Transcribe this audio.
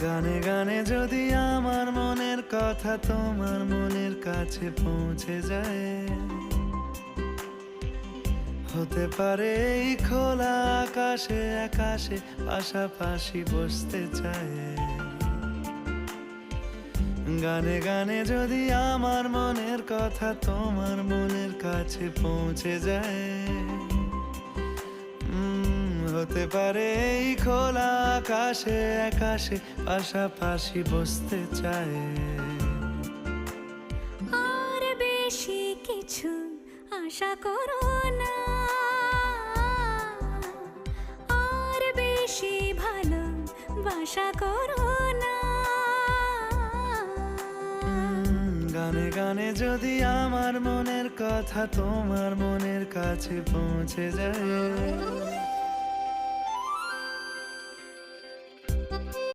গানে গানে যদি আমার মনের কথা তোমার মনের কাছে পৌঁছে যায়, হতে পারে এই খোলা আকাশে আকাশে পাশাপাশি বসতে চায়। গানে গানে যদি আমার মনের কথা তোমার মনের কাছে পৌঁছে যায়, হতে পারে এই খোলা আকাশে আকাশে পাশাপাশি বসতে চায়। আর বেশি কিছু আশা করো না, আর বেশি ভালোবাসা করো না। গানে গানে যদি আমার মনের কথা তোমার মনের কাছে পৌঁছে যায়,